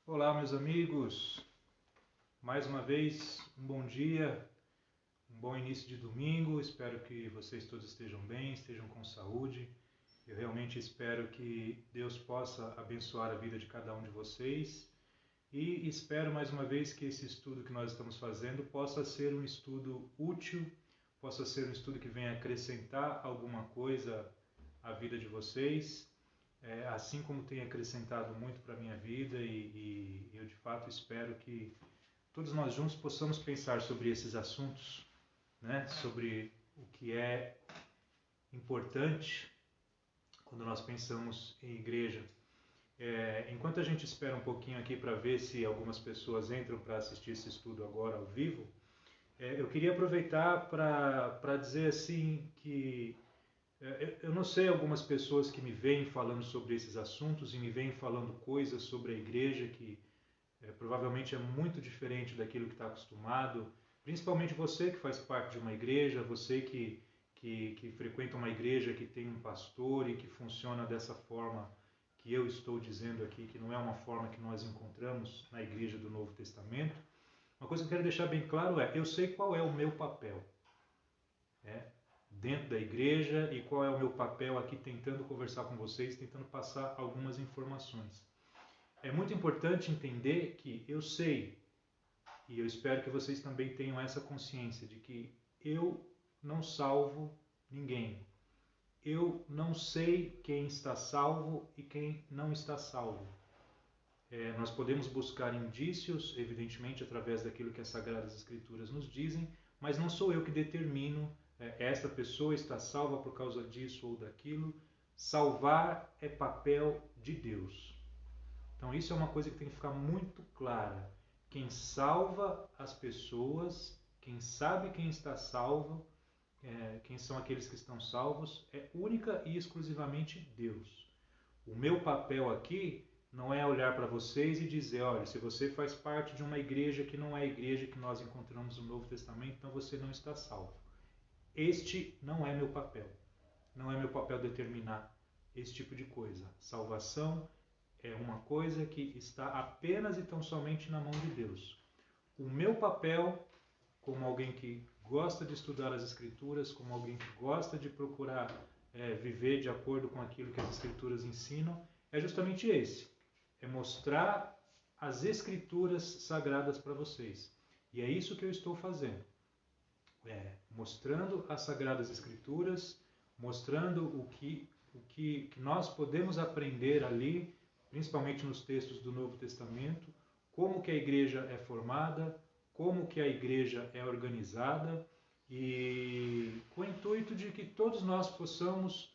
Olá, meus amigos. Mais uma vez, um bom dia, um bom início de domingo. Espero que vocês todos estejam bem, estejam com saúde. Eu realmente espero que Deus possa abençoar a vida de cada um de vocês e espero mais uma vez que esse estudo que nós estamos fazendo possa ser um estudo útil, possa ser um estudo que venha acrescentar alguma coisa à vida de vocês. Assim como tem acrescentado muito para a minha vida e eu de fato espero que todos nós juntos possamos pensar sobre esses assuntos, né? Sobre o que é importante quando nós pensamos em igreja. Enquanto a gente espera um pouquinho aqui para ver se algumas pessoas entram para assistir esse estudo agora ao vivo, eu queria aproveitar para dizer assim que eu não sei algumas pessoas que me vêm falando sobre esses assuntos e me vêm falando coisas sobre a igreja que provavelmente é muito diferente daquilo que está acostumado, principalmente você que faz parte de uma igreja, você que frequenta uma igreja que tem um pastor e que funciona dessa forma que eu estou dizendo aqui, que não é uma forma que nós encontramos na igreja do Novo Testamento. Uma coisa que eu quero deixar bem claro eu sei qual é o meu papel dentro da igreja e qual é o meu papel aqui tentando conversar com vocês, tentando passar algumas informações. É muito importante entender que eu sei, e eu espero que vocês também tenham essa consciência de que eu não salvo ninguém. Eu não sei quem está salvo e quem não está salvo. Nós podemos buscar indícios, evidentemente, através daquilo que as Sagradas Escrituras nos dizem, mas não sou eu que determino esta pessoa está salva por causa disso ou daquilo. Salvar é papel de Deus. Então isso é uma coisa que tem que ficar muito clara. Quem salva as pessoas, quem sabe quem está salvo, quem são aqueles que estão salvos, é única e exclusivamente Deus. O meu papel aqui não é olhar para vocês e dizer, olha, se você faz parte de uma igreja que não é a igreja que nós encontramos no Novo Testamento, então você não está salvo. Este não é meu papel. Não é meu papel determinar esse tipo de coisa. Salvação é uma coisa que está apenas e tão somente na mão de Deus. O meu papel, como alguém que gosta de estudar as Escrituras, como alguém que gosta de procurar viver de acordo com aquilo que as Escrituras ensinam, é justamente esse. É mostrar as Escrituras sagradas para vocês. E é isso que eu estou fazendo. Mostrando as Sagradas Escrituras, mostrando o que nós podemos aprender ali, principalmente nos textos do Novo Testamento, como que a igreja é formada, como que a igreja é organizada, e com o intuito de que todos nós possamos,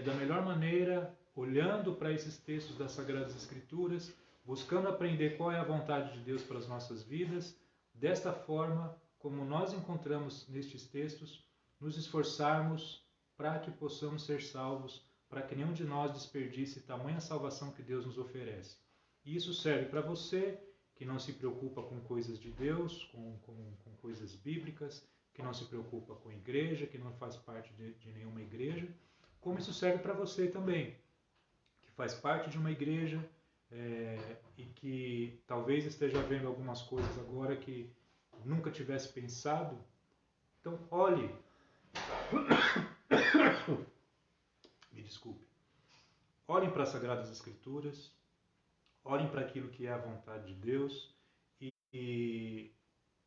da melhor maneira, olhando para esses textos das Sagradas Escrituras, buscando aprender qual é a vontade de Deus para as nossas vidas, desta forma, como nós encontramos nestes textos, nos esforçarmos para que possamos ser salvos, para que nenhum de nós desperdice tamanha salvação que Deus nos oferece. E isso serve para você que não se preocupa com coisas de Deus, com coisas bíblicas, que não se preocupa com igreja, que não faz parte de nenhuma igreja, como isso serve para você também, que faz parte de uma igreja e que talvez esteja vendo algumas coisas agora que nunca tivesse pensado. Então, olhe, me desculpe, olhem para as Sagradas Escrituras, olhem para aquilo que é a vontade de Deus e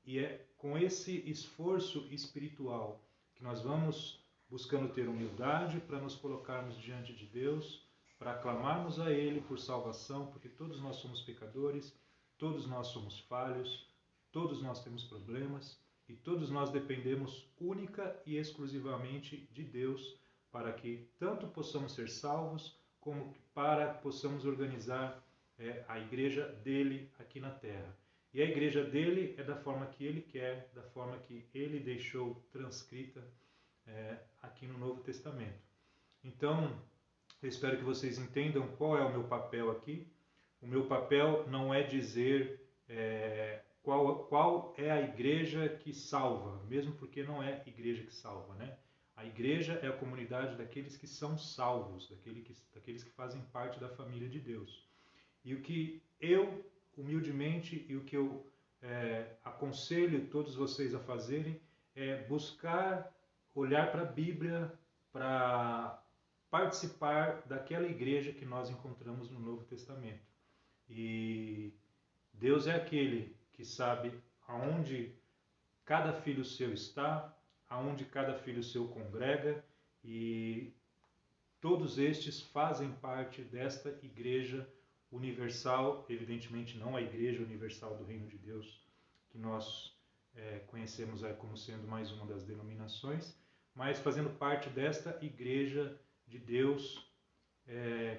é com esse esforço espiritual que nós vamos buscando ter humildade para nos colocarmos diante de Deus, para clamarmos a Ele por salvação, porque todos nós somos pecadores, todos nós somos falhos, todos nós temos problemas e todos nós dependemos única e exclusivamente de Deus para que tanto possamos ser salvos como para que possamos organizar a igreja dele aqui na terra. E a igreja dele é da forma que ele quer, da forma que ele deixou transcrita aqui no Novo Testamento. Então, eu espero que vocês entendam qual é o meu papel aqui. O meu papel não é dizer qual é a igreja que salva, mesmo porque não é a igreja que salva, né? A igreja é a comunidade daqueles que são salvos, daqueles que fazem parte da família de Deus. E o humildemente, e o que eu aconselho todos vocês a fazerem é buscar olhar para a Bíblia, para participar daquela igreja que nós encontramos no Novo Testamento. E Deus é aquele que sabe aonde cada filho seu está, aonde cada filho seu congrega, e todos estes fazem parte desta igreja universal, evidentemente não a igreja universal do Reino de Deus, que nós conhecemos como sendo mais uma das denominações, mas fazendo parte desta igreja de Deus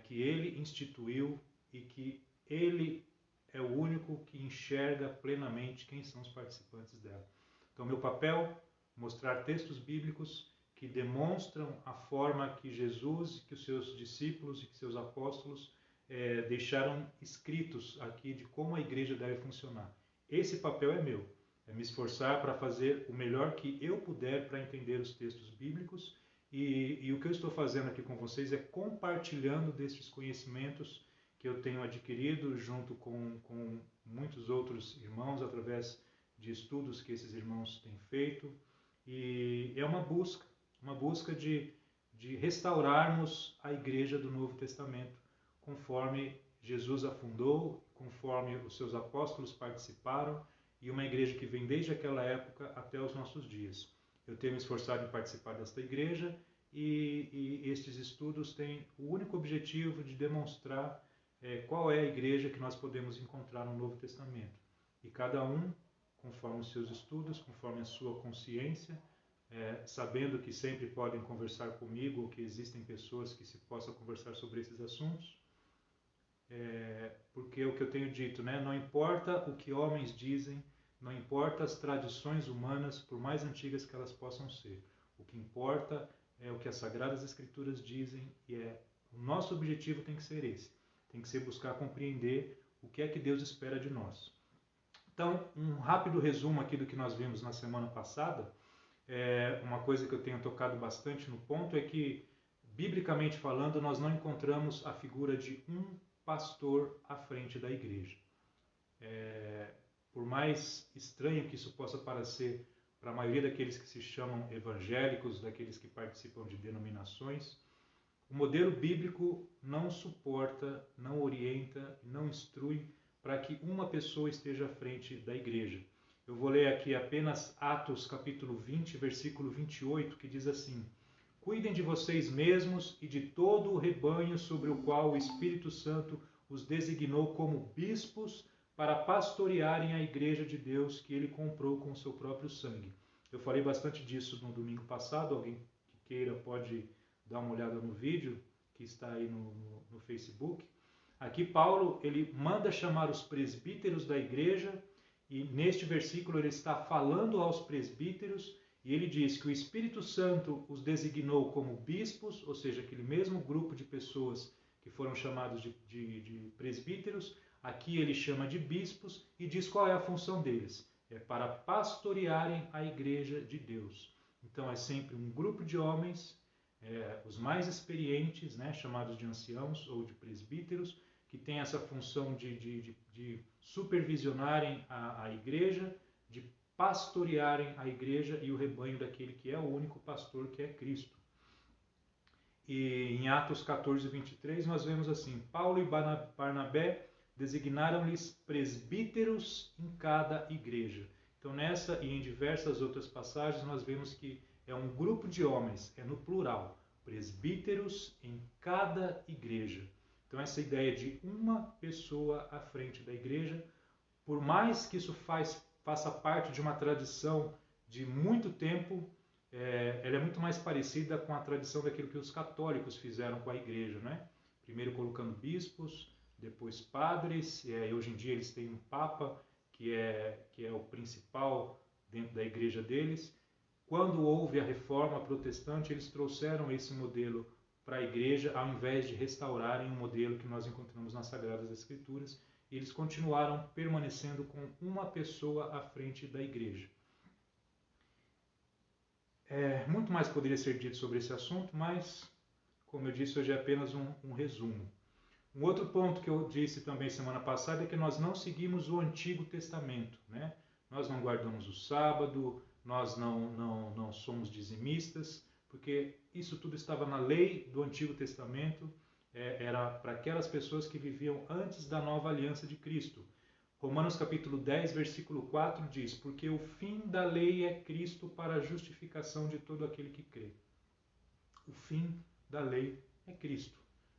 que Ele instituiu e que Ele é o único que enxerga plenamente quem são os participantes dela. Então, meu papel, mostrar textos bíblicos que demonstram a forma que Jesus, que os seus discípulos e que seus apóstolos deixaram escritos aqui de como a igreja deve funcionar. Esse papel é meu, é me esforçar para fazer o melhor que eu puder para entender os textos bíblicos, e o que eu estou fazendo aqui com vocês é compartilhando desses conhecimentos que eu tenho adquirido junto com muitos outros irmãos através de estudos que esses irmãos têm feito, e é uma busca de restaurarmos a igreja do Novo Testamento, conforme Jesus a fundou, conforme os seus apóstolos participaram, e uma igreja que vem desde aquela época até os nossos dias. Eu tenho me esforçado em participar desta igreja, e estes estudos têm o único objetivo de demonstrar qual é a igreja que nós podemos encontrar no Novo Testamento. E cada um, conforme os seus estudos, conforme a sua consciência, sabendo que sempre podem conversar comigo, ou que existem pessoas que se possam conversar sobre esses assuntos, porque é o que eu tenho dito, né? Não importa o que homens dizem, não importa as tradições humanas, por mais antigas que elas possam ser. O que importa é o que as Sagradas Escrituras dizem, e o nosso objetivo tem que ser esse. Tem que ser buscar compreender o que é que Deus espera de nós. Então, um rápido resumo aqui do que nós vimos na semana passada. Uma coisa que eu tenho tocado bastante no ponto é que, biblicamente falando, nós não encontramos a figura de um pastor à frente da igreja. Por mais estranho que isso possa parecer para a maioria daqueles que se chamam evangélicos, daqueles que participam de denominações, o modelo bíblico não suporta, não orienta, não instrui para que uma pessoa esteja à frente da igreja. Eu vou ler aqui apenas Atos capítulo 20, versículo 28, que diz assim: Cuidem de vocês mesmos e de todo o rebanho sobre o qual o Espírito Santo os designou como bispos para pastorearem a igreja de Deus que ele comprou com o seu próprio sangue. Eu falei bastante disso no domingo passado, alguém que queira pode dar uma olhada no vídeo que está aí no Facebook. Aqui Paulo, ele manda chamar os presbíteros da igreja, e neste versículo ele está falando aos presbíteros, e ele diz que o Espírito Santo os designou como bispos, ou seja, aquele mesmo grupo de pessoas que foram chamados de presbíteros. Aqui ele chama de bispos e diz qual é a função deles. É para pastorearem a igreja de Deus. Então é sempre um grupo de homens, os mais experientes, né, chamados de anciãos ou de presbíteros, que tem essa função de supervisionarem a igreja, de pastorearem a igreja e o rebanho daquele que é o único pastor, que é Cristo. E em Atos 14, 23, nós vemos assim: Paulo e Barnabé designaram-lhes presbíteros em cada igreja. Então, nessa e em diversas outras passagens, nós vemos que é um grupo de homens, é no plural, presbíteros em cada igreja. Então, essa ideia de uma pessoa à frente da igreja, por mais que isso faça parte de uma tradição de muito tempo, ela é muito mais parecida com a tradição daquilo que os católicos fizeram com a igreja, né? Primeiro colocando bispos, depois padres, e hoje em dia eles têm um papa, que é o principal dentro da igreja deles. Quando houve a reforma protestante, eles trouxeram esse modelo para a igreja, ao invés de restaurarem um modelo que nós encontramos nas Sagradas Escrituras, e eles continuaram permanecendo com uma pessoa à frente da igreja. Muito mais poderia ser dito sobre esse assunto, mas, como eu disse, hoje é apenas um resumo. Um outro ponto que eu disse também semana passada é que nós não seguimos o Antigo Testamento, né? Nós não guardamos o sábado, nós não somos dizimistas, porque isso tudo estava na lei do Antigo Testamento, era para aquelas pessoas que viviam antes da nova aliança de Cristo. Romanos capítulo 10, versículo 4 diz: porque o fim da lei é Cristo para a justificação de todo aquele que crê. O fim da lei é Cristo.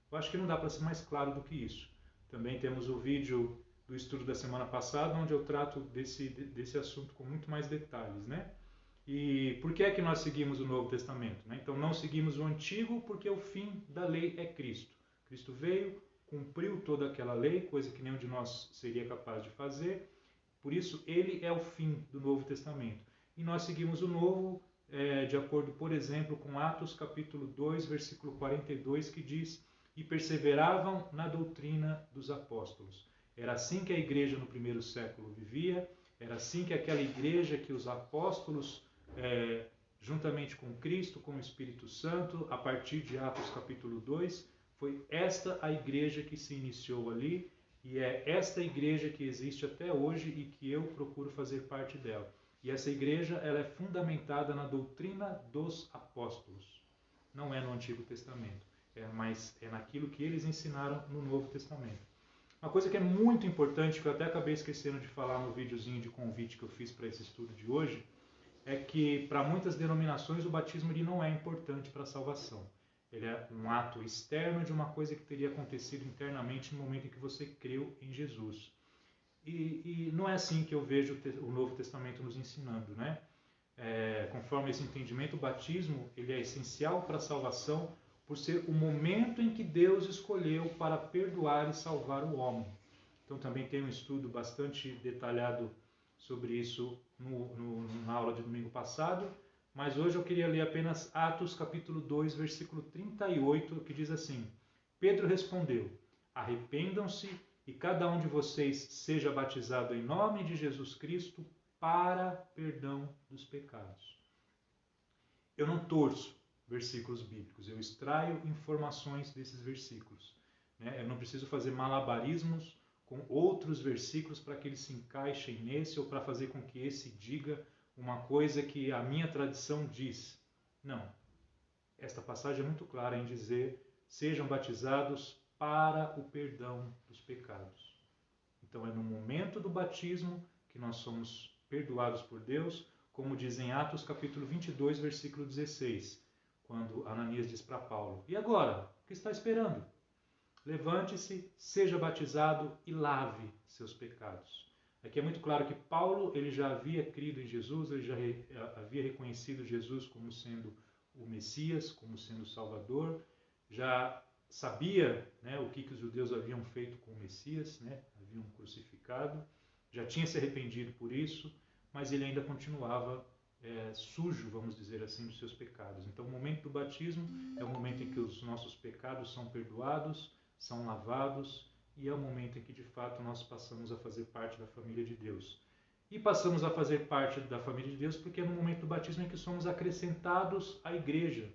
Eu acho que não dá para ser mais claro do que isso. Também temos o vídeo do estudo da semana passada, onde eu trato desse assunto com muito mais detalhes, né? E por que é que nós seguimos o Novo Testamento? Né? Então não seguimos o Antigo porque o fim da lei é Cristo. Cristo veio, cumpriu toda aquela lei, coisa que nenhum de nós seria capaz de fazer. Por isso, ele é o fim do Novo Testamento. E nós seguimos o Novo de acordo, por exemplo, com Atos capítulo 2, versículo 42, que diz: e perseveravam na doutrina dos apóstolos. Era assim que a igreja no primeiro século vivia, era assim que aquela igreja que os apóstolos, juntamente com Cristo, com o Espírito Santo, a partir de Atos capítulo 2, foi esta a igreja que se iniciou ali, e é esta igreja que existe até hoje e que eu procuro fazer parte dela. E essa igreja ela é fundamentada na doutrina dos apóstolos, não é no Antigo Testamento. Mas é naquilo que eles ensinaram no Novo Testamento. Uma coisa que é muito importante, que eu até acabei esquecendo de falar no videozinho de convite que eu fiz para esse estudo de hoje, é que para muitas denominações o batismo ele não é importante para a salvação. Ele é um ato externo de uma coisa que teria acontecido internamente no momento em que você creu em Jesus. E não é assim que eu vejo o Novo Testamento nos ensinando, né? Conforme esse entendimento, o batismo ele é essencial para a salvação, por ser o momento em que Deus escolheu para perdoar e salvar o homem. Então também tem um estudo bastante detalhado sobre isso na aula de domingo passado, mas hoje eu queria ler apenas Atos capítulo 2, versículo 38, que diz assim: Pedro respondeu: arrependam-se e cada um de vocês seja batizado em nome de Jesus Cristo para perdão dos pecados. Eu não torço versículos bíblicos, eu extraio informações desses versículos. Eu não preciso fazer malabarismos com outros versículos para que eles se encaixem nesse ou para fazer com que esse diga uma coisa que a minha tradição diz. Não. Esta passagem é muito clara em dizer: sejam batizados para o perdão dos pecados. Então é no momento do batismo que nós somos perdoados por Deus, como diz em Atos capítulo 22, versículo 16, quando Ananias diz para Paulo: e agora? O que está esperando? Levante-se, seja batizado e lave seus pecados. Aqui é muito claro que Paulo ele já havia crido em Jesus, ele já havia reconhecido Jesus como sendo o Messias, como sendo o Salvador, já sabia, né, o que os judeus haviam feito com o Messias, né, haviam crucificado, já tinha se arrependido por isso, mas ele ainda continuava sujo, vamos dizer assim, dos seus pecados. Então, o momento do batismo é o momento em que os nossos pecados são perdoados, são lavados, e é o momento em que, de fato, nós passamos a fazer parte da família de Deus. E passamos a fazer parte da família de Deus porque é no momento do batismo em que somos acrescentados à igreja.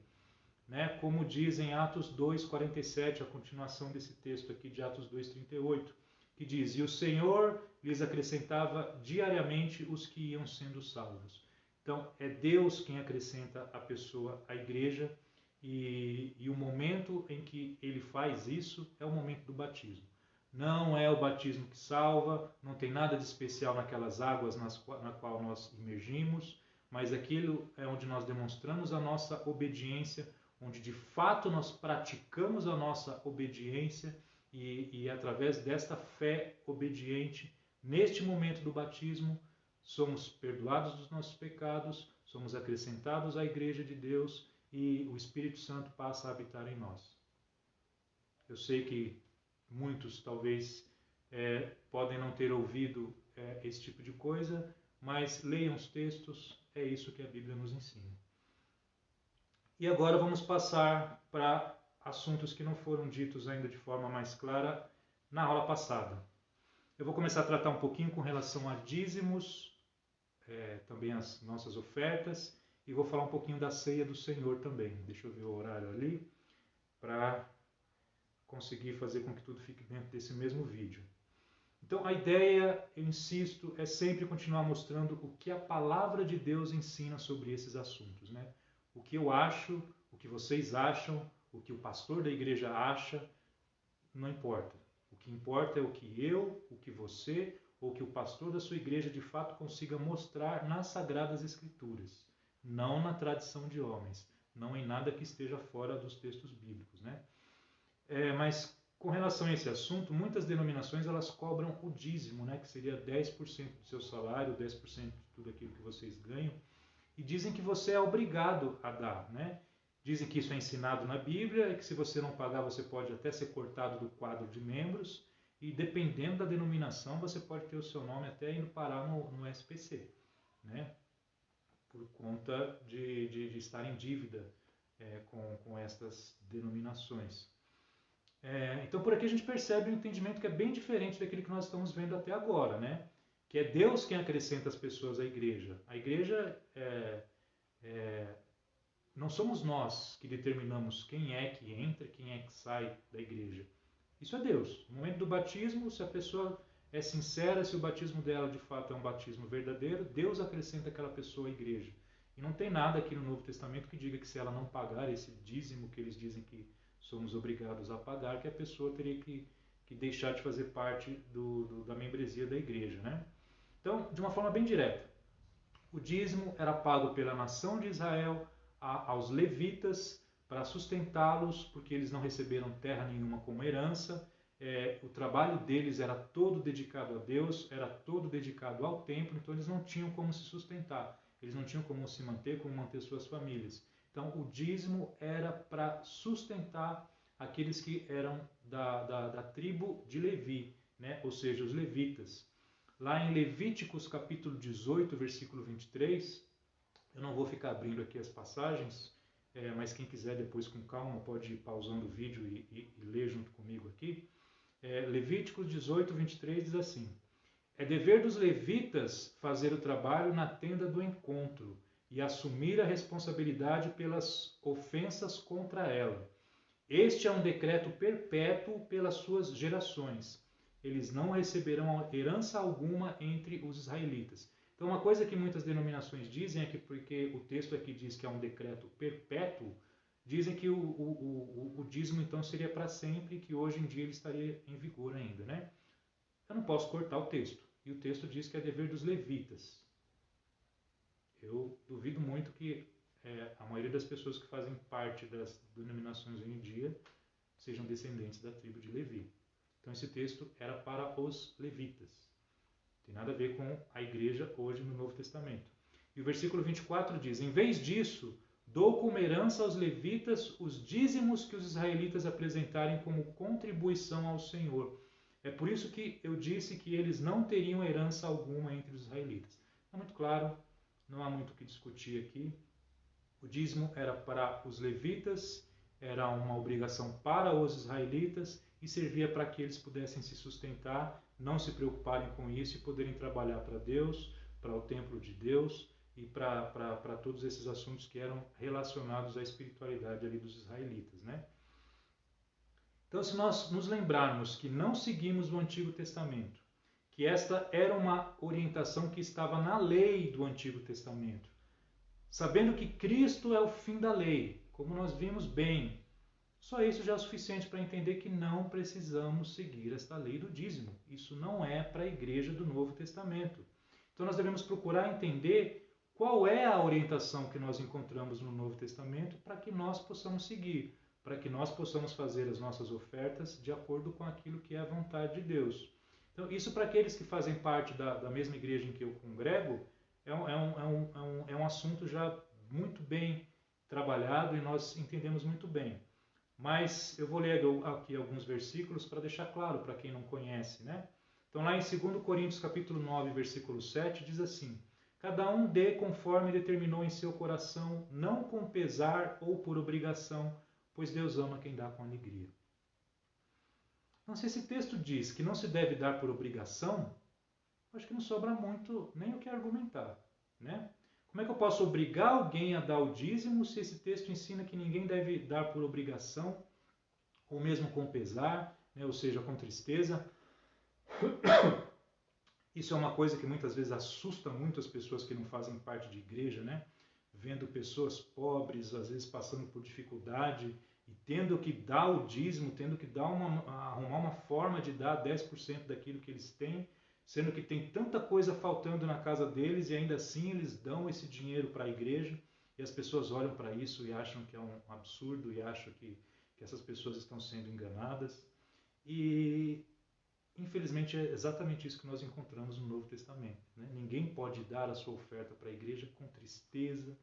Né? Como diz em Atos 2:47, a continuação desse texto aqui de Atos 2:38, que diz: e o Senhor lhes acrescentava diariamente os que iam sendo salvos. Então, é Deus quem acrescenta a pessoa à igreja, e o momento em que ele faz isso é o momento do batismo. Não é o batismo que salva, não tem nada de especial naquelas águas na qual nós imergimos, mas aquilo é onde nós demonstramos a nossa obediência, onde de fato nós praticamos a nossa obediência e através desta fé obediente, neste momento do batismo, somos perdoados dos nossos pecados, somos acrescentados à Igreja de Deus e o Espírito Santo passa a habitar em nós. Eu sei que muitos talvez podem não ter ouvido esse tipo de coisa, mas leiam os textos, é isso que a Bíblia nos ensina. E agora vamos passar para assuntos que não foram ditos ainda de forma mais clara na aula passada. Eu vou começar a tratar um pouquinho com relação a dízimos, também as nossas ofertas, e vou falar um pouquinho da ceia do Senhor também. Deixa eu ver o horário ali, para conseguir fazer com que tudo fique dentro desse mesmo vídeo. Então a ideia, eu insisto, é sempre continuar mostrando o que a palavra de Deus ensina sobre esses assuntos, né? O que eu acho, o que vocês acham, o que o pastor da igreja acha, não importa. O que importa é o que eu, o que você, ou que o pastor da sua igreja de fato consiga mostrar nas Sagradas Escrituras, não na tradição de homens, não em nada que esteja fora dos textos bíblicos, né? Mas com relação a esse assunto, muitas denominações elas cobram o dízimo, né, que seria 10% do seu salário, 10% de tudo aquilo que vocês ganham, e dizem que você é obrigado a dar, né? Dizem que isso é ensinado na Bíblia e que se você não pagar você pode até ser cortado do quadro de membros e dependendo da denominação você pode ter o seu nome até indo parar no SPC, né? Por conta de estar em dívida com estas denominações. Então por aqui a gente percebe um entendimento que é bem diferente daquele que nós estamos vendo até agora, né? Que é Deus quem acrescenta as pessoas à igreja. A igreja não somos nós que determinamos quem é que entra, quem é que sai da igreja. Isso é Deus. No momento do batismo, se a pessoa é sincera, se o batismo dela de fato é um batismo verdadeiro, Deus acrescenta aquela pessoa à igreja. E não tem nada aqui no Novo Testamento que diga que se ela não pagar esse dízimo que eles dizem que somos obrigados a pagar, que a pessoa teria que deixar de fazer parte da membresia da igreja, né? Então, de uma forma bem direta, o dízimo era pago pela nação de Israel aos levitas para sustentá-los, porque eles não receberam terra nenhuma como herança. O trabalho deles era todo dedicado a Deus, era todo dedicado ao templo, então eles não tinham como se sustentar, eles não tinham como se manter, como manter suas famílias. Então o dízimo era para sustentar aqueles que eram da tribo de Levi, né? Ou seja, os levitas. Lá em Levíticos capítulo 18, versículo 23, eu não vou ficar abrindo aqui as passagens, mas quem quiser depois com calma pode ir pausando o vídeo e ler junto comigo aqui. Levíticos 18, 23 diz assim: é dever dos levitas fazer o trabalho na tenda do encontro e assumir a responsabilidade pelas ofensas contra ela. Este é um decreto perpétuo pelas suas gerações. Eles não receberão herança alguma entre os israelitas. Então, uma coisa que muitas denominações dizem é que, porque o texto aqui diz que é um decreto perpétuo, dizem que o dízimo então seria para sempre e que hoje em dia ele estaria em vigor ainda, né? Eu não posso cortar o texto. E o texto diz que é dever dos levitas. Eu duvido muito que a maioria das pessoas que fazem parte das denominações hoje em dia sejam descendentes da tribo de Levi. Então esse texto era para os levitas. Tem nada a ver com a igreja hoje no Novo Testamento. E o versículo 24 diz: em vez disso, dou como herança aos levitas os dízimos que os israelitas apresentarem como contribuição ao Senhor. É por isso que eu disse que eles não teriam herança alguma entre os israelitas. É muito claro, não há muito o que discutir aqui. O dízimo era para os levitas, era uma obrigação para os israelitas e servia para que eles pudessem se sustentar, não se preocuparem com isso e poderem trabalhar para Deus, para o templo de Deus e para todos esses assuntos que eram relacionados à espiritualidade ali dos israelitas, né? Então, se nós nos lembrarmos que não seguimos o Antigo Testamento, que esta era uma orientação que estava na lei do Antigo Testamento, sabendo que Cristo é o fim da lei, como nós vimos bem, só isso já é o suficiente para entender que não precisamos seguir esta lei do dízimo. Isso não é para a igreja do Novo Testamento. Então nós devemos procurar entender qual é a orientação que nós encontramos no Novo Testamento para que nós possamos seguir, para que nós possamos fazer as nossas ofertas de acordo com aquilo que é a vontade de Deus. Então isso para aqueles que fazem parte da mesma igreja em que eu congrego, é um assunto já muito bem trabalhado e nós entendemos muito bem. Mas eu vou ler aqui alguns versículos para deixar claro para quem não conhece, né? Então lá em 2 Coríntios capítulo 9, versículo 7, diz assim: cada um dê conforme determinou em seu coração, não com pesar ou por obrigação, pois Deus ama quem dá com alegria. Então, se esse texto diz que não se deve dar por obrigação, acho que não sobra muito nem o que argumentar, né? Como é que eu posso obrigar alguém a dar o dízimo se esse texto ensina que ninguém deve dar por obrigação ou mesmo com pesar, né? Ou seja, com tristeza. Isso é uma coisa que muitas vezes assusta muito as pessoas que não fazem parte de igreja, né? Vendo pessoas pobres, às vezes passando por dificuldade e tendo que dar o dízimo, tendo que arrumar uma forma de dar 10% daquilo que eles têm, sendo que tem tanta coisa faltando na casa deles e ainda assim eles dão esse dinheiro para a igreja e as pessoas olham para isso e acham que é um absurdo e acham que essas pessoas estão sendo enganadas. E infelizmente é exatamente isso que nós encontramos no Novo Testamento, né? Ninguém pode dar a sua oferta para a igreja com tristeza,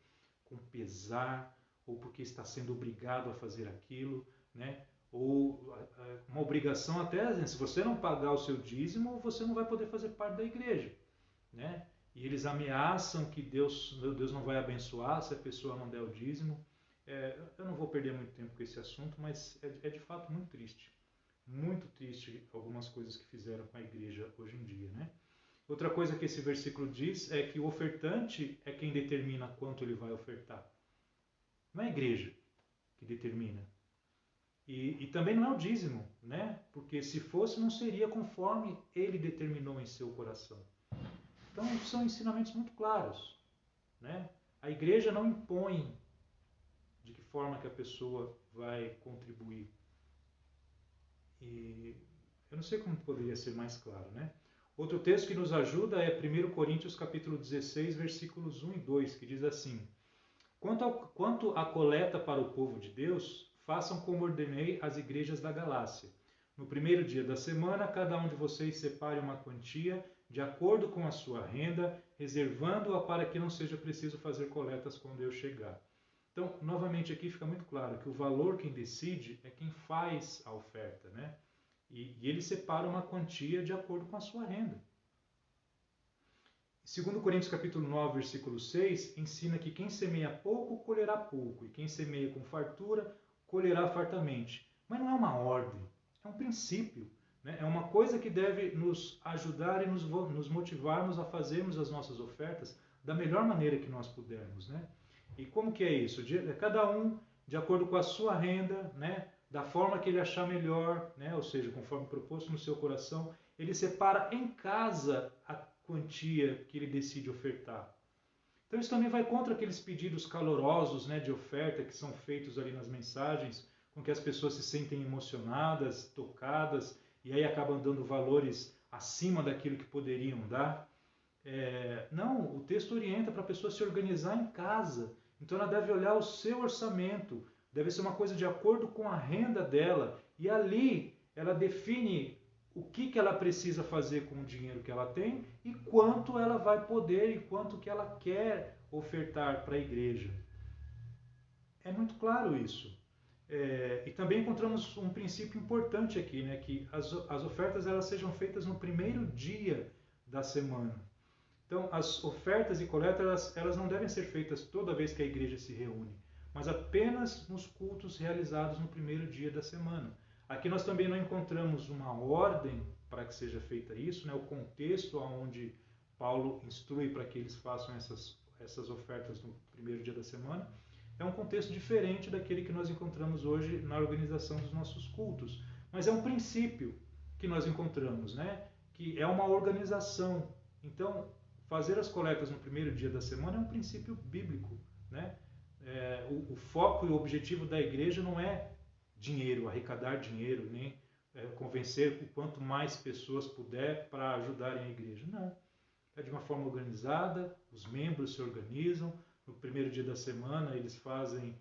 com pesar, ou porque está sendo obrigado a fazer aquilo, né? Ou uma obrigação até, se você não pagar o seu dízimo, você não vai poder fazer parte da igreja, né? E eles ameaçam que Deus não vai abençoar se a pessoa não der o dízimo. Eu não vou perder muito tempo com esse assunto, mas é de fato muito triste. Muito triste algumas coisas que fizeram com a igreja hoje em dia, né? Outra coisa que esse versículo diz é que o ofertante é quem determina quanto ele vai ofertar. Não é a igreja que determina. E também não é o dízimo, né? Porque se fosse, não seria conforme ele determinou em seu coração. Então, são ensinamentos muito claros, né? A igreja não impõe de que forma que a pessoa vai contribuir. E eu não sei como poderia ser mais claro, né? Outro texto que nos ajuda é 1 Coríntios capítulo 16, versículos 1 e 2, que diz assim: Quanto à coleta para o povo de Deus, façam como ordenei às igrejas da Galácia. No primeiro dia da semana, cada um de vocês separe uma quantia de acordo com a sua renda, reservando-a para que não seja preciso fazer coletas quando eu chegar. Então, novamente aqui fica muito claro que o valor quem decide é quem faz a oferta, né? E ele separa uma quantia de acordo com a sua renda. 2 Coríntios capítulo 9, versículo 6, ensina que quem semeia pouco, colherá pouco, e quem semeia com fartura, colherá fartamente. Mas não é uma ordem, é um princípio, né? É uma coisa que deve nos ajudar e nos motivarmos a fazermos as nossas ofertas da melhor maneira que nós pudermos, né? E como que é isso? Cada um, de acordo com a sua renda, né? Da forma que ele achar melhor, né? Ou seja, conforme proposto no seu coração, ele separa em casa a quantia que ele decide ofertar. Então isso também vai contra aqueles pedidos calorosos, né, de oferta que são feitos ali nas mensagens, com que as pessoas se sentem emocionadas, tocadas, e aí acabam dando valores acima daquilo que poderiam dar. Não, o texto orienta para a pessoa se organizar em casa. Então ela deve olhar o seu orçamento, deve ser uma coisa de acordo com a renda dela, e ali ela define o que ela precisa fazer com o dinheiro que ela tem e quanto ela vai poder e quanto que ela quer ofertar para a igreja. É muito claro isso. E também encontramos um princípio importante aqui, né, que as ofertas elas sejam feitas no primeiro dia da semana. Então, as ofertas e coletas elas não devem ser feitas toda vez que a igreja se reúne, mas apenas nos cultos realizados no primeiro dia da semana. Aqui nós também não encontramos uma ordem para que seja feita isso, né? O contexto onde Paulo instrui para que eles façam essas ofertas no primeiro dia da semana é um contexto diferente daquele que nós encontramos hoje na organização dos nossos cultos. Mas é um princípio que nós encontramos, né? Que é uma organização. Então, fazer as coletas no primeiro dia da semana é um princípio bíblico, né? O foco e o objetivo da igreja não é dinheiro, arrecadar dinheiro, nem convencer o quanto mais pessoas puder para ajudarem a igreja. Não. É de uma forma organizada, os membros se organizam, no primeiro dia da semana eles fazem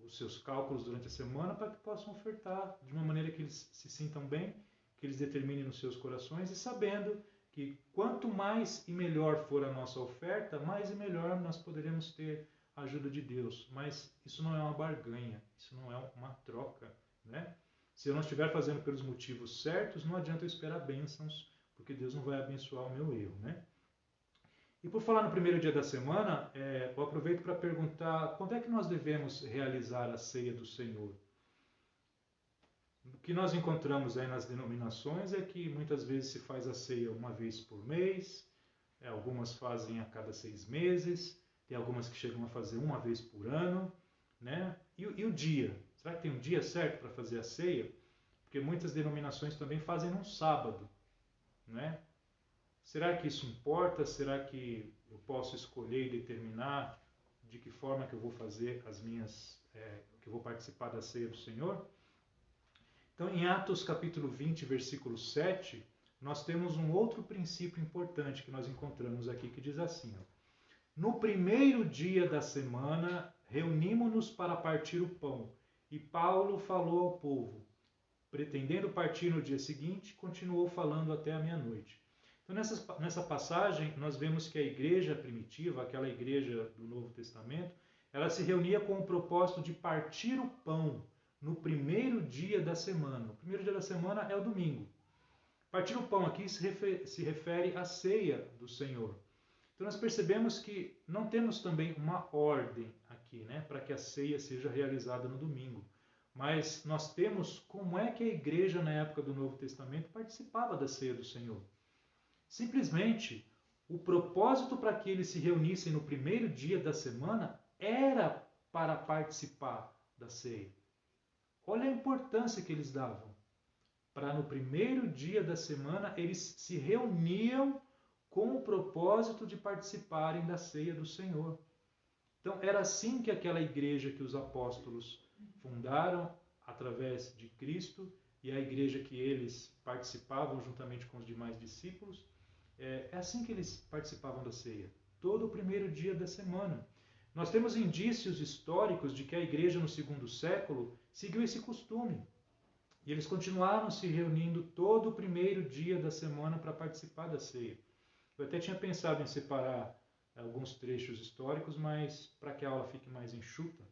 os seus cálculos durante a semana para que possam ofertar de uma maneira que eles se sintam bem, que eles determinem nos seus corações e sabendo que quanto mais e melhor for a nossa oferta, mais e melhor nós poderemos ter a ajuda de Deus. Mas isso não é uma barganha, isso não é uma troca, né? Se eu não estiver fazendo pelos motivos certos, não adianta eu esperar bênçãos, porque Deus não vai abençoar o meu erro, né? E por falar no primeiro dia da semana, eu aproveito para perguntar quando é que nós devemos realizar a ceia do Senhor? O que nós encontramos aí nas denominações é que muitas vezes se faz a ceia uma vez por mês, algumas fazem a cada 6 meses, tem algumas que chegam a fazer uma vez por ano, né? E o dia? Será que tem um dia certo para fazer a ceia? Porque muitas denominações também fazem num sábado, né? Será que isso importa? Será que eu posso escolher e determinar de que forma que eu vou fazer que eu vou participar da ceia do Senhor? Então, em Atos capítulo 20, versículo 7, nós temos um outro princípio importante que nós encontramos aqui, que diz assim: ó, no primeiro dia da semana, reunimos-nos para partir o pão, e Paulo falou ao povo. Pretendendo partir no dia seguinte, continuou falando até a meia-noite. Então, nessa passagem, nós vemos que a igreja primitiva, aquela igreja do Novo Testamento, ela se reunia com o propósito de partir o pão no primeiro dia da semana. O primeiro dia da semana é o domingo. Partir o pão aqui se refere à ceia do Senhor. Então nós percebemos que não temos também uma ordem aqui, né, para que a ceia seja realizada no domingo. Mas nós temos como é que a igreja na época do Novo Testamento participava da ceia do Senhor. Simplesmente, o propósito para que eles se reunissem no primeiro dia da semana era para participar da ceia. Olha a importância que eles davam. Para no primeiro dia da semana eles se reuniam com o propósito de participarem da ceia do Senhor. Então era assim que aquela igreja que os apóstolos fundaram através de Cristo e a igreja que eles participavam juntamente com os demais discípulos, é assim que eles participavam da ceia, todo o primeiro dia da semana. Nós temos indícios históricos de que a igreja no segundo século seguiu esse costume. E eles continuaram se reunindo todo o primeiro dia da semana para participar da ceia. Eu até tinha pensado em separar alguns trechos históricos, mas para que a aula fique mais enxuta,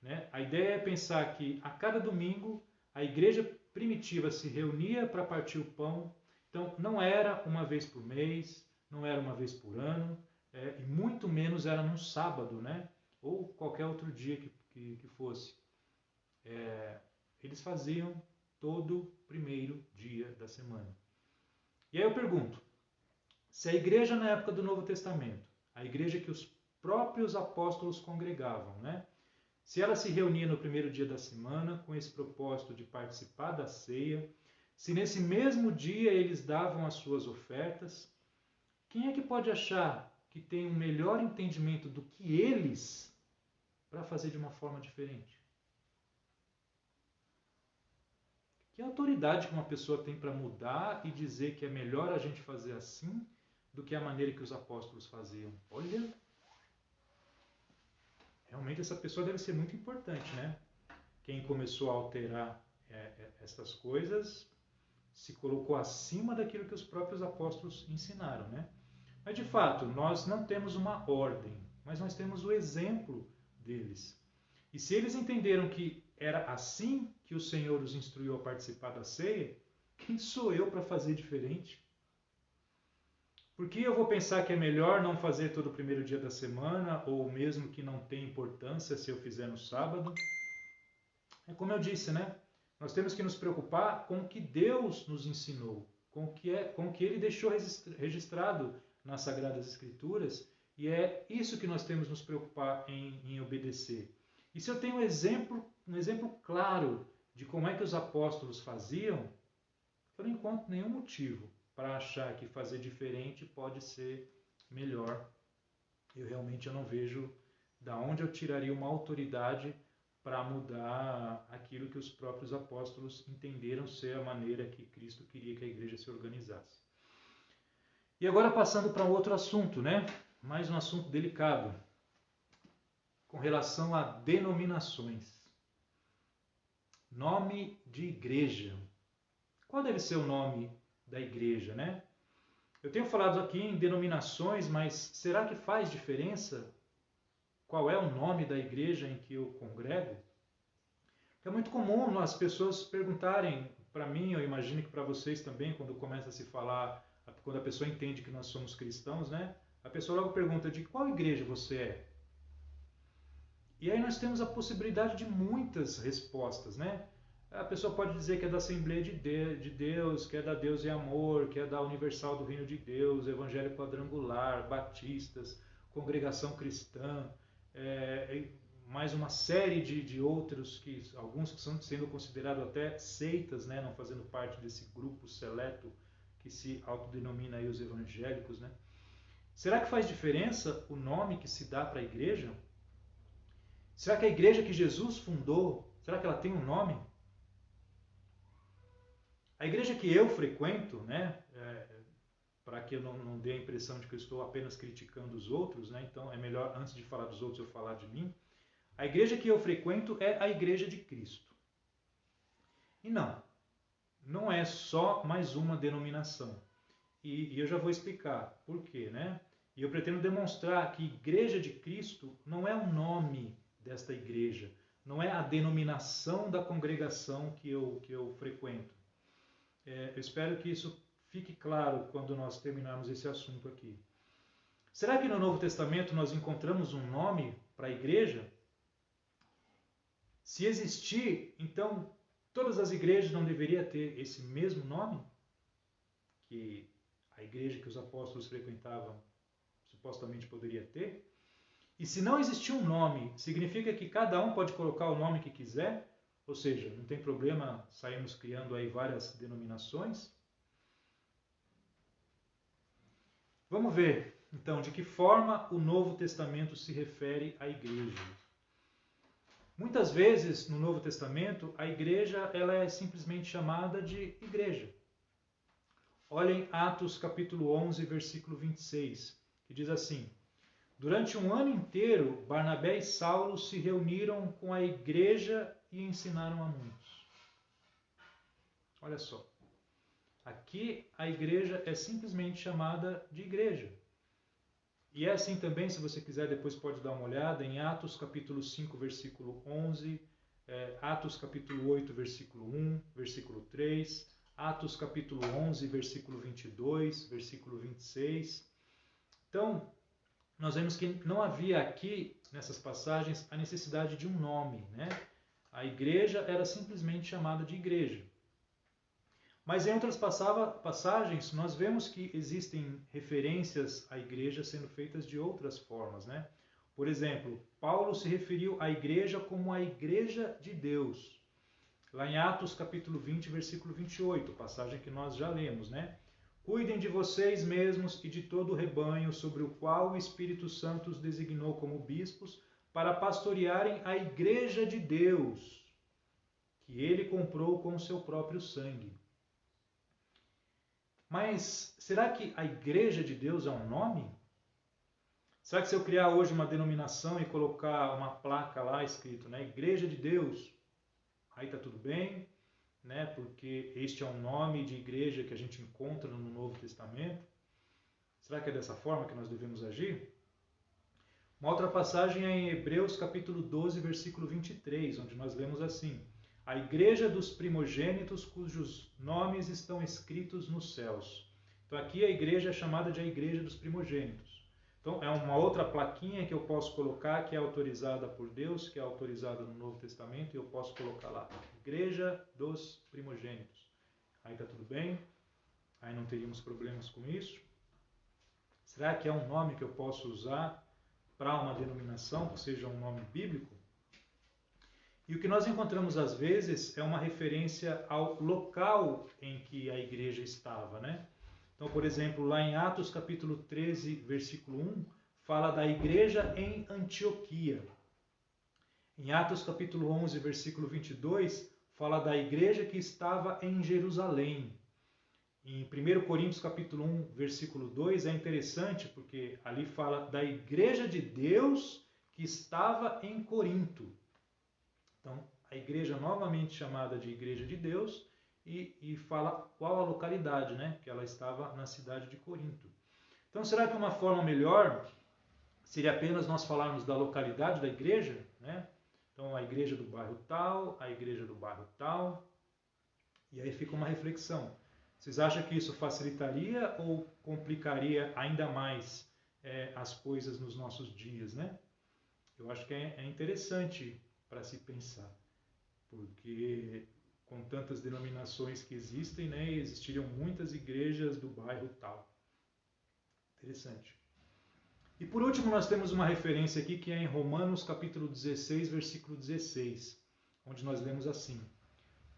né? A ideia é pensar que a cada domingo a igreja primitiva se reunia para partir o pão. Então não era uma vez por mês, não era uma vez por ano, e muito menos era num sábado, né? Ou qualquer outro dia que fosse. Eles faziam todo primeiro dia da semana. E aí eu pergunto, se a igreja na época do Novo Testamento, a igreja que os próprios apóstolos congregavam, né? Se ela se reunia no primeiro dia da semana com esse propósito de participar da ceia, se nesse mesmo dia eles davam as suas ofertas, quem é que pode achar que tem um melhor entendimento do que eles para fazer de uma forma diferente? Que autoridade que uma pessoa tem para mudar e dizer que é melhor a gente fazer assim do que a maneira que os apóstolos faziam? Olha, realmente essa pessoa deve ser muito importante, né? Quem começou a alterar essas coisas se colocou acima daquilo que os próprios apóstolos ensinaram, né? Mas de fato, nós não temos uma ordem, mas nós temos o exemplo deles. E se eles entenderam que era assim que o Senhor os instruiu a participar da ceia, quem sou eu para fazer diferente? Por que eu vou pensar que é melhor não fazer todo o primeiro dia da semana, ou mesmo que não tenha importância se eu fizer no sábado? É como eu disse, né? Nós temos que nos preocupar com o que Deus nos ensinou, com o que Ele deixou registrado nas Sagradas Escrituras, e é isso que nós temos que nos preocupar em obedecer. E se eu tenho um exemplo claro de como é que os apóstolos faziam, eu não encontro nenhum motivo para achar que fazer diferente pode ser melhor. Eu não vejo da onde eu tiraria uma autoridade para mudar aquilo que os próprios apóstolos entenderam ser a maneira que Cristo queria que a igreja se organizasse. E agora passando para outro assunto, né? Mais um assunto delicado, com relação a denominações. Nome de igreja. Qual deve ser o nome da igreja, né? Eu tenho falado aqui em denominações, mas será que faz diferença qual é o nome da igreja em que eu congrego? É muito comum as pessoas perguntarem para mim, eu imagino que para vocês também, quando começa a se falar, quando a pessoa entende que nós somos cristãos, né? A pessoa logo pergunta: de qual igreja você é? E aí nós temos a possibilidade de muitas respostas, né? A pessoa pode dizer que é da Assembleia de Deus, que é da Deus e Amor, que é da Universal do Reino de Deus, Evangelho Quadrangular, Batistas, Congregação Cristã, mais uma série de outros, alguns que estão sendo considerados até seitas, né, não fazendo parte desse grupo seleto que se autodenomina aí os evangélicos, né? Será que faz diferença o nome que se dá para a igreja? Será que a igreja que Jesus fundou, será que ela tem um nome? A igreja que eu frequento, né, para que eu não dê a impressão de que eu estou apenas criticando os outros, né, então é melhor, antes de falar dos outros, eu falar de mim. A igreja que eu frequento é a Igreja de Cristo. E não é só mais uma denominação. E eu já vou explicar por quê, né? E eu pretendo demonstrar que Igreja de Cristo não é o nome desta igreja, não é a denominação da congregação que eu frequento. Eu espero que isso fique claro quando nós terminarmos esse assunto aqui. Será que no Novo Testamento nós encontramos um nome para a igreja? Se existir, então todas as igrejas não deveriam ter esse mesmo nome? Que a igreja que os apóstolos frequentavam supostamente poderia ter? E se não existir um nome, significa que cada um pode colocar o nome que quiser? Ou seja, não tem problema sairmos criando aí várias denominações? Vamos ver, então, de que forma o Novo Testamento se refere à igreja. Muitas vezes, no Novo Testamento, a igreja ela é simplesmente chamada de igreja. Olhem Atos capítulo 11, versículo 26, que diz assim: durante um ano inteiro, Barnabé e Saulo se reuniram com a igreja e ensinaram a muitos. Olha só. Aqui a igreja é simplesmente chamada de igreja. E é assim também, se você quiser, depois pode dar uma olhada em Atos capítulo 5, versículo 11, Atos capítulo 8, versículo 1, versículo 3, Atos capítulo 11, versículo 22, versículo 26. Então, nós vemos que não havia aqui, nessas passagens, a necessidade de um nome, né? A igreja era simplesmente chamada de igreja. Mas em outras passagens, nós vemos que existem referências à igreja sendo feitas de outras formas, né? Por exemplo, Paulo se referiu à igreja como a igreja de Deus. Lá em Atos capítulo 20, versículo 28, passagem que nós já lemos, né? Cuidem de vocês mesmos e de todo o rebanho sobre o qual o Espírito Santo os designou como bispos para pastorearem a igreja de Deus, que ele comprou com o seu próprio sangue. Mas será que a igreja de Deus é um nome? Será que se eu criar hoje uma denominação e colocar uma placa lá escrito, né, Igreja de Deus, aí está tudo bem, né, porque este é um nome de igreja que a gente encontra no Novo Testamento? Será que é dessa forma que nós devemos agir? Uma outra passagem é em Hebreus capítulo 12, versículo 23, onde nós lemos assim: a igreja dos primogênitos cujos nomes estão escritos nos céus. Então aqui a igreja é chamada de a igreja dos primogênitos. Então é uma outra plaquinha que eu posso colocar, que é autorizada por Deus, que é autorizada no Novo Testamento, e eu posso colocar lá, igreja dos primogênitos. Aí está tudo bem? Aí não teríamos problemas com isso? Será que é um nome que eu posso usar para uma denominação que seja um nome bíblico? E o que nós encontramos às vezes é uma referência ao local em que a igreja estava, né? Então, por exemplo, lá em Atos capítulo 13, versículo 1, fala da igreja em Antioquia. Em Atos capítulo 11, versículo 22, fala da igreja que estava em Jerusalém. Em 1 Coríntios capítulo 1, versículo 2, é interessante porque ali fala da igreja de Deus que estava em Corinto. Então, a igreja novamente chamada de Igreja de Deus e fala qual a localidade, né? Que ela estava na cidade de Corinto. Então, será que uma forma melhor seria apenas nós falarmos da localidade da igreja, né? Então, a igreja do bairro tal, a igreja do bairro tal. E aí fica uma reflexão. Vocês acham que isso facilitaria ou complicaria ainda mais as coisas nos nossos dias, né? Eu acho que é interessante para se pensar, porque com tantas denominações que existem, né, existiriam muitas igrejas do bairro tal. Interessante. E por último, nós temos uma referência aqui que é em Romanos capítulo 16, versículo 16, onde nós lemos assim: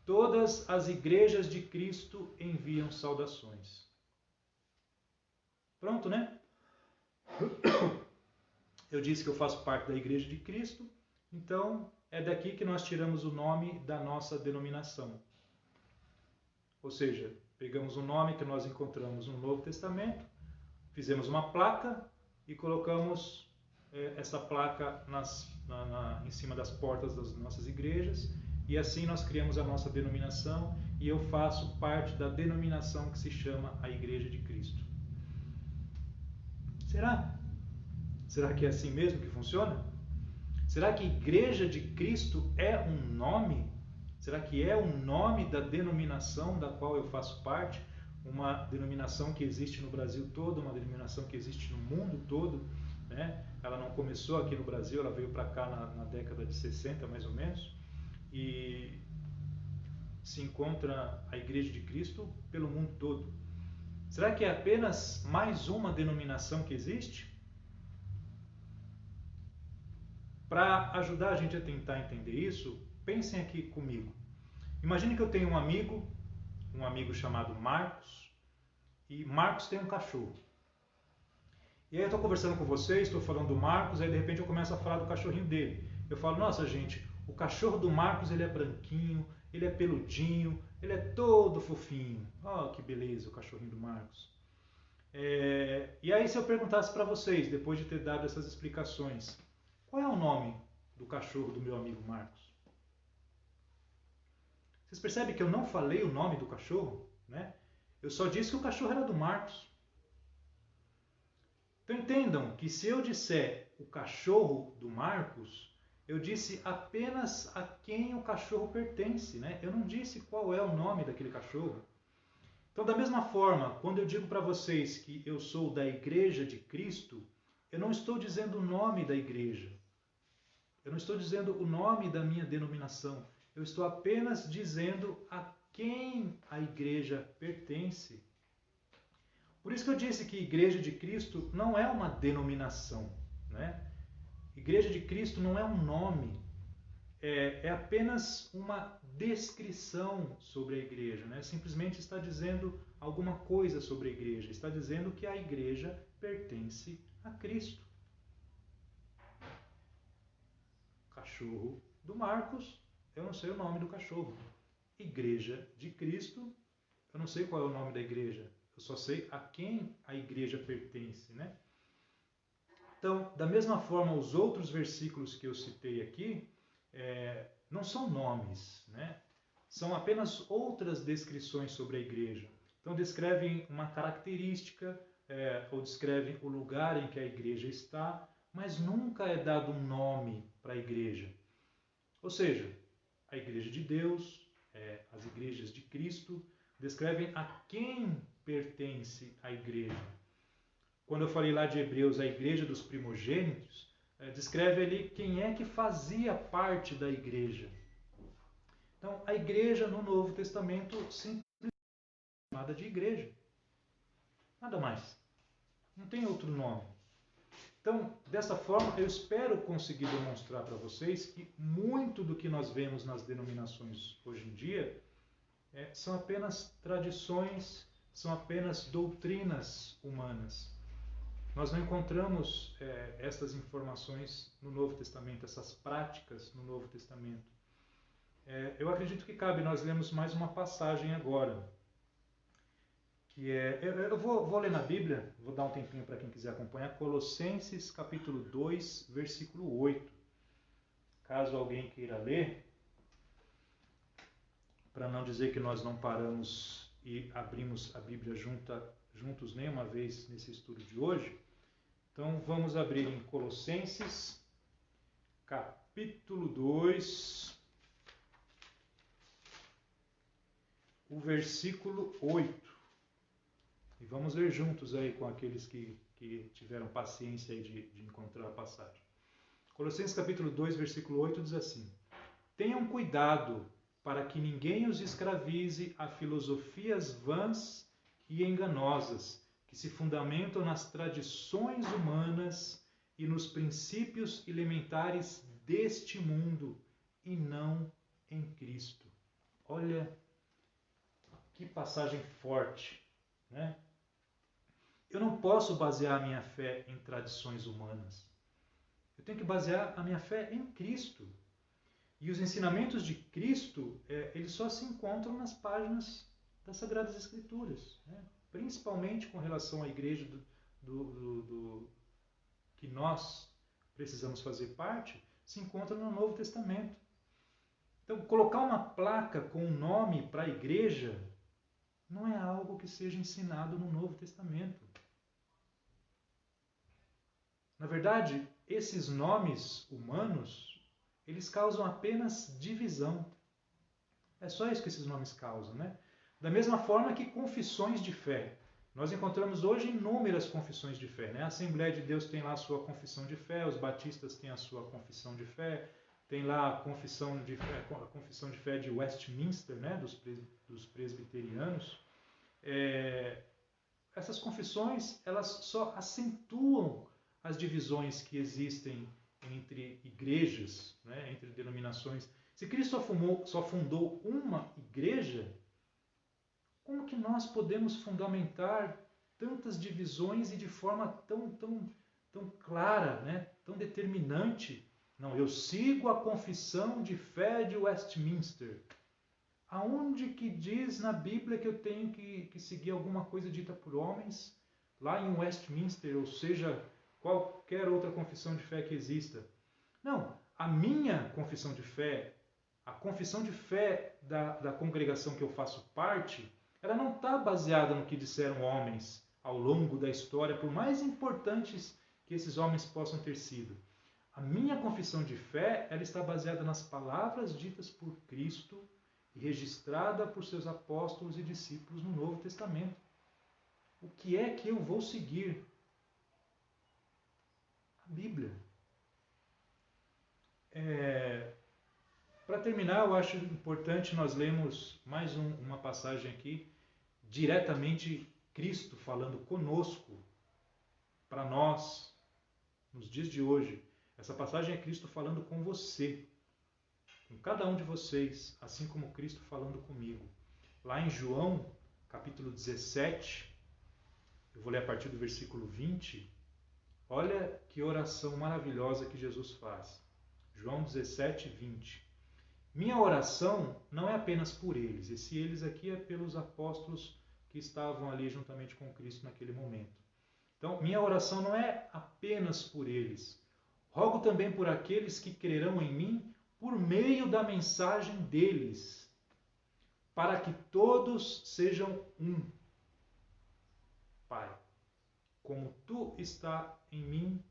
todas as igrejas de Cristo enviam saudações. Pronto, né? Eu disse que eu faço parte da Igreja de Cristo, então é daqui que nós tiramos o nome da nossa denominação. Ou seja, pegamos o nome que nós encontramos no Novo Testamento, fizemos uma placa e colocamos essa placa em cima das portas das nossas igrejas, e assim nós criamos a nossa denominação, e eu faço parte da denominação que se chama a Igreja de Cristo. Será? Será que é assim mesmo que funciona? Será que Igreja de Cristo é um nome? Será que é um nome da denominação da qual eu faço parte? Uma denominação que existe no Brasil todo, uma denominação que existe no mundo todo, né? Ela não começou aqui no Brasil, ela veio para cá na década de 60, mais ou menos, e se encontra a Igreja de Cristo pelo mundo todo. Será que é apenas mais uma denominação que existe? Para ajudar a gente a tentar entender isso, pensem aqui comigo. Imagine que eu tenho um amigo chamado Marcos, e Marcos tem um cachorro. E aí eu estou conversando com vocês, estou falando do Marcos, aí de repente eu começo a falar do cachorrinho dele. Eu falo, nossa gente, o cachorro do Marcos ele é branquinho, ele é peludinho, ele é todo fofinho. Oh, que beleza o cachorrinho do Marcos. E aí se eu perguntasse para vocês, depois de ter dado essas explicações, qual é o nome do cachorro do meu amigo Marcos? Vocês percebem que eu não falei o nome do cachorro, né? Eu só disse que o cachorro era do Marcos. Então entendam que se eu disser o cachorro do Marcos, eu disse apenas a quem o cachorro pertence, né? Eu não disse qual é o nome daquele cachorro. Então, da mesma forma, quando eu digo para vocês que eu sou da Igreja de Cristo, eu não estou dizendo o nome da igreja. Eu não estou dizendo o nome da minha denominação. Eu estou apenas dizendo a quem a igreja pertence. Por isso que eu disse que Igreja de Cristo não é uma denominação, né? Igreja de Cristo não é um nome, é apenas uma descrição sobre a igreja, né? Simplesmente está dizendo alguma coisa sobre a igreja, está dizendo que a igreja pertence a Cristo. Cachorro do Marcos, eu não sei o nome do cachorro. Igreja de Cristo, eu não sei qual é o nome da igreja. Eu só sei a quem a igreja pertence, né? Então, da mesma forma, os outros versículos que eu citei aqui não são nomes, né? São apenas outras descrições sobre a igreja. Então, descrevem uma característica ou descrevem o lugar em que a igreja está, mas nunca é dado um nome para a igreja. Ou seja, a igreja de Deus, as igrejas de Cristo, descrevem a quem pertence a igreja. Quando eu falei lá de Hebreus, a igreja dos primogênitos, descreve ali quem é que fazia parte da igreja. Então, a igreja no Novo Testamento simplesmente é chamada de igreja. Nada mais. Não tem outro nome. Então, dessa forma, eu espero conseguir demonstrar para vocês que muito do que nós vemos nas denominações hoje em dia são apenas tradições, são apenas doutrinas humanas. Nós não encontramos essas informações no Novo Testamento, essas práticas no Novo Testamento. Eu acredito que cabe nós lermos mais uma passagem agora, que eu vou ler na Bíblia, vou dar um tempinho para quem quiser acompanhar, Colossenses capítulo 2, versículo 8. Caso alguém queira ler, para não dizer que nós não paramos e abrimos a Bíblia juntos nenhuma vez nesse estudo de hoje. Então vamos abrir em Colossenses capítulo 2, o versículo 8. E vamos ler juntos aí com aqueles que tiveram paciência aí de encontrar a passagem. Colossenses capítulo 2, versículo 8 diz assim: tenham cuidado para que ninguém os escravize a filosofias vãs e enganosas, que se fundamentam nas tradições humanas e nos princípios elementares deste mundo e não em Cristo. Olha que passagem forte, né? Eu não posso basear a minha fé em tradições humanas. Eu tenho que basear a minha fé em Cristo. E os ensinamentos de Cristo, eles só se encontram nas páginas das Sagradas Escrituras, né? Principalmente com relação à igreja que nós precisamos fazer parte, se encontra no Novo Testamento. Então, colocar uma placa com um nome para a igreja não é algo que seja ensinado no Novo Testamento. Na verdade, esses nomes humanos, eles causam apenas divisão. É só isso que esses nomes causam, né? Da mesma forma que confissões de fé. Nós encontramos hoje inúmeras confissões de fé, né? A Assembleia de Deus tem lá a sua confissão de fé, os batistas têm a sua confissão de fé, tem lá a confissão de fé de Westminster, né? dos presbiterianos. Essas confissões, elas só acentuam as divisões que existem entre igrejas, né? Entre denominações. Se Cristo só fundou uma igreja, como que nós podemos fundamentar tantas divisões e de forma tão clara, né? Tão determinante? Não, eu sigo a confissão de fé de Westminster. Aonde que diz na Bíblia que eu tenho que seguir alguma coisa dita por homens? Lá em Westminster, ou seja, qualquer outra confissão de fé que exista. Não, a minha confissão de fé, a confissão de fé da congregação que eu faço parte, ela não está baseada no que disseram homens ao longo da história, por mais importantes que esses homens possam ter sido. A minha confissão de fé, ela está baseada nas palavras ditas por Cristo e registrada por seus apóstolos e discípulos no Novo Testamento. O que é que eu vou seguir? A Bíblia. Para terminar, eu acho importante nós lermos mais uma passagem aqui, diretamente Cristo falando conosco, para nós, nos dias de hoje. Essa passagem é Cristo falando com você, com cada um de vocês, assim como Cristo falando comigo. Lá em João, capítulo 17, eu vou ler a partir do versículo 20, olha que oração maravilhosa que Jesus faz. João 17, 20. Minha oração não é apenas por eles. Esse eles aqui é pelos apóstolos que estavam ali juntamente com Cristo naquele momento. Então, minha oração não é apenas por eles. Rogo também por aqueles que crerão em mim por meio da mensagem deles, para que todos sejam um. Pai, como tu está em mim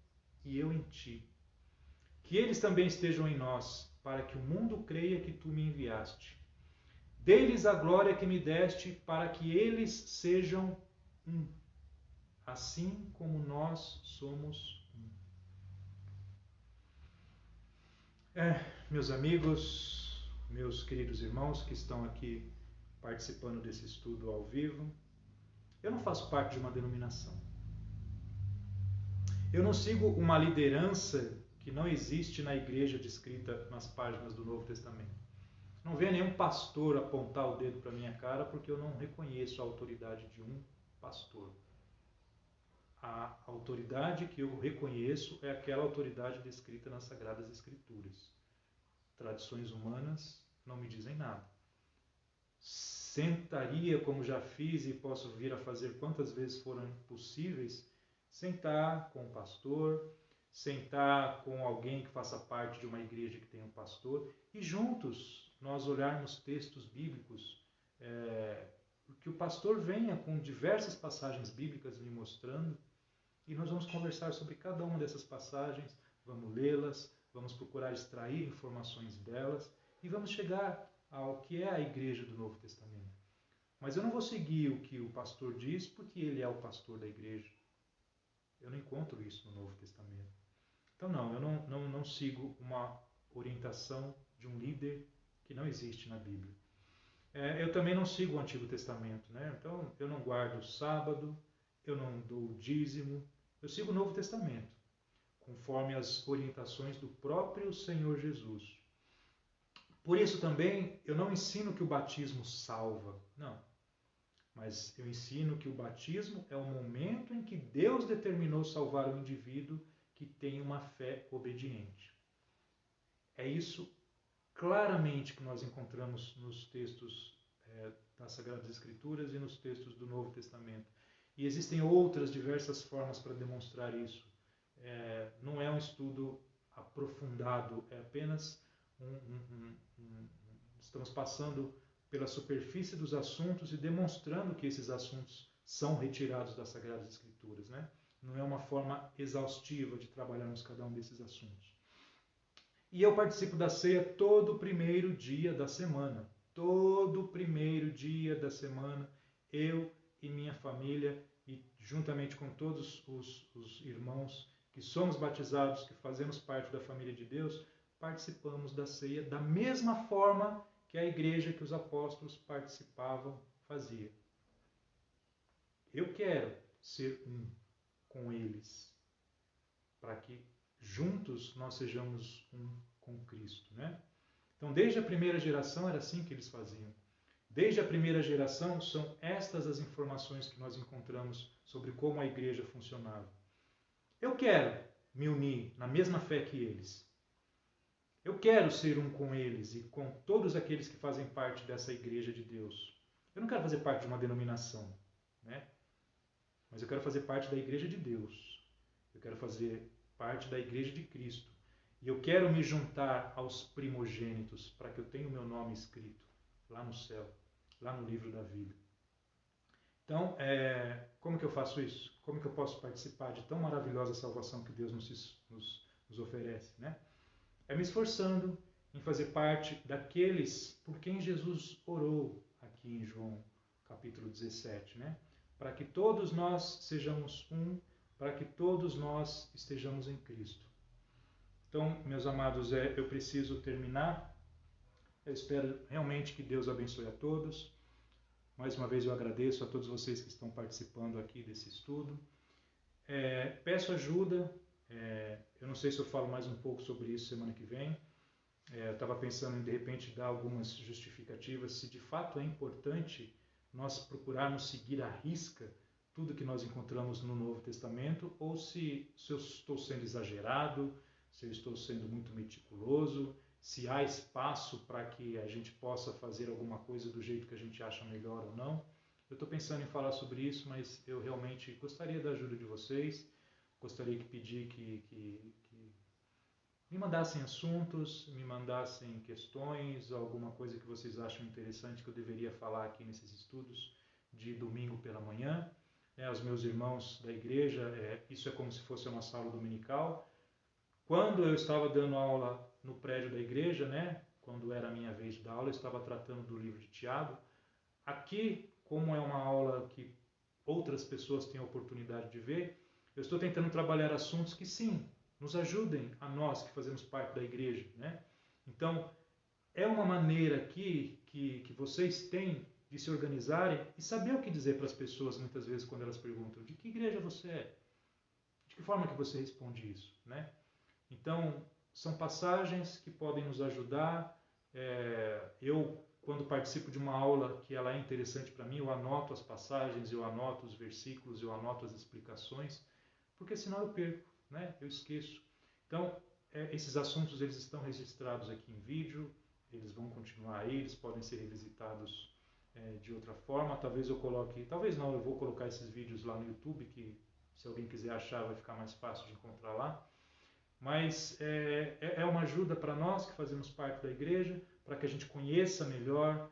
e eu em ti. Que eles também estejam em nós, para que o mundo creia que tu me enviaste. Dê-lhes a glória que me deste, para que eles sejam um, assim como nós somos um. Meus amigos, meus queridos irmãos que estão aqui participando desse estudo ao vivo, eu não faço parte de uma denominação. Eu não sigo uma liderança que não existe na igreja descrita nas páginas do Novo Testamento. Não vê nenhum pastor apontar o dedo para a minha cara porque eu não reconheço a autoridade de um pastor. A autoridade que eu reconheço é aquela autoridade descrita nas Sagradas Escrituras. Tradições humanas não me dizem nada. Sentaria, como já fiz e posso vir a fazer quantas vezes forem possíveis, sentar com o pastor, sentar com alguém que faça parte de uma igreja que tenha um pastor e juntos nós olharmos textos bíblicos, que o pastor venha com diversas passagens bíblicas me mostrando e nós vamos conversar sobre cada uma dessas passagens, vamos lê-las, vamos procurar extrair informações delas e vamos chegar ao que é a igreja do Novo Testamento. Mas eu não vou seguir o que o pastor diz porque ele é o pastor da igreja. Eu não encontro isso no Novo Testamento. Então eu não sigo uma orientação de um líder que não existe na Bíblia. Eu também não sigo o Antigo Testamento, né? Então eu não guardo o sábado, eu não dou dízimo, eu sigo o Novo Testamento, conforme as orientações do próprio Senhor Jesus. Por isso também eu não ensino que o batismo salva, não. Mas eu ensino que o batismo é o momento em que Deus determinou salvar o indivíduo que tem uma fé obediente. É isso claramente que nós encontramos nos textos das Sagradas Escrituras e nos textos do Novo Testamento. E existem outras diversas formas para demonstrar isso. Não é um estudo aprofundado, é apenas estamos passando pela superfície dos assuntos e demonstrando que esses assuntos são retirados das Sagradas Escrituras, né? Não é uma forma exaustiva de trabalharmos cada um desses assuntos. E eu participo da ceia todo primeiro dia da semana. Todo primeiro dia da semana, eu e minha família, e juntamente com todos os irmãos que somos batizados, que fazemos parte da família de Deus, participamos da ceia da mesma forma que a igreja que os apóstolos participavam fazia. Eu quero ser um com eles, para que juntos nós sejamos um com Cristo, né? Então, desde a primeira geração era assim que eles faziam. Desde a primeira geração são estas as informações que nós encontramos sobre como a igreja funcionava. Eu quero me unir na mesma fé que eles. Eu quero ser um com eles e com todos aqueles que fazem parte dessa igreja de Deus. Eu não quero fazer parte de uma denominação, né? Mas eu quero fazer parte da igreja de Deus. Eu quero fazer parte da igreja de Cristo. E eu quero me juntar aos primogênitos para que eu tenha o meu nome escrito lá no céu, lá no livro da vida. Então, como que eu faço isso? Como que eu posso participar de tão maravilhosa salvação que Deus nos oferece, né? É me esforçando em fazer parte daqueles por quem Jesus orou aqui em João capítulo 17, né? Para que todos nós sejamos um, para que todos nós estejamos em Cristo. Então, meus amados, eu preciso terminar. Eu espero realmente que Deus abençoe a todos. Mais uma vez eu agradeço a todos vocês que estão participando aqui desse estudo. Peço ajuda. Eu não sei se eu falo mais um pouco sobre isso semana que vem. Eu estava pensando em, de repente, dar algumas justificativas se de fato é importante nós procurarmos seguir à risca tudo que nós encontramos no Novo Testamento, ou se eu estou sendo exagerado, se eu estou sendo muito meticuloso, se há espaço para que a gente possa fazer alguma coisa do jeito que a gente acha melhor ou não. Eu estou pensando em falar sobre isso, mas eu realmente gostaria da ajuda de vocês, gostaria de pedir que me mandassem assuntos, me mandassem questões, alguma coisa que vocês acham interessante que eu deveria falar aqui nesses estudos de domingo pela manhã. Os meus irmãos da igreja, isso é como se fosse uma sala dominical. Quando eu estava dando aula no prédio da igreja, né, quando era a minha vez de dar aula, eu estava tratando do livro de Tiago. Aqui, como é uma aula que outras pessoas têm a oportunidade de ver, eu estou tentando trabalhar assuntos que, sim, nos ajudem a nós que fazemos parte da igreja, né? Então, é uma maneira aqui que vocês têm de se organizarem e saber o que dizer para as pessoas, muitas vezes, quando elas perguntam: de que igreja você é? De que forma que você responde isso, né? Então, são passagens que podem nos ajudar. Eu, quando participo de uma aula que ela é interessante para mim, eu anoto as passagens, eu anoto os versículos, eu anoto as explicações, porque senão eu perco, né? Eu esqueço. Então, esses assuntos eles estão registrados aqui em vídeo, eles vão continuar aí, eles podem ser revisitados de outra forma. Talvez eu coloque, talvez não, eu vou colocar esses vídeos lá no YouTube, que se alguém quiser achar vai ficar mais fácil de encontrar lá. Mas é uma ajuda para nós que fazemos parte da igreja, para que a gente conheça melhor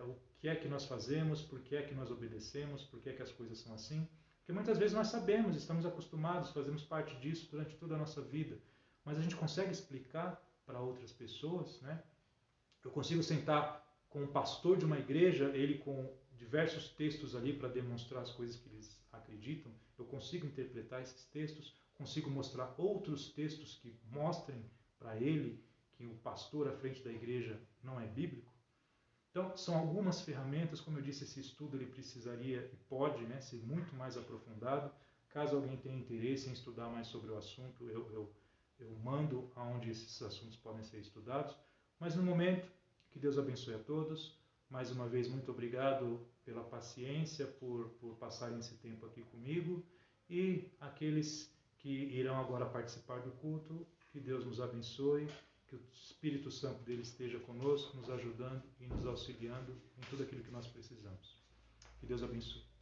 o que é que nós fazemos, por que é que nós obedecemos, por que é que as coisas são assim. Porque muitas vezes nós sabemos, estamos acostumados, fazemos parte disso durante toda a nossa vida, mas a gente consegue explicar para outras pessoas, né? Eu consigo sentar com o pastor de uma igreja, ele com diversos textos ali para demonstrar as coisas que eles acreditam, eu consigo interpretar esses textos, consigo mostrar outros textos que mostrem para ele que o pastor à frente da igreja não é bíblico. Então, são algumas ferramentas, como eu disse, esse estudo ele precisaria e pode, né, ser muito mais aprofundado. Caso alguém tenha interesse em estudar mais sobre o assunto, eu mando aonde esses assuntos podem ser estudados. Mas no momento, que Deus abençoe a todos. Mais uma vez, muito obrigado pela paciência, por passarem esse tempo aqui comigo. E aqueles que irão agora participar do culto, que Deus nos abençoe, que o Espírito Santo dele esteja conosco, nos ajudando e nos auxiliando em tudo aquilo que nós precisamos. Que Deus abençoe.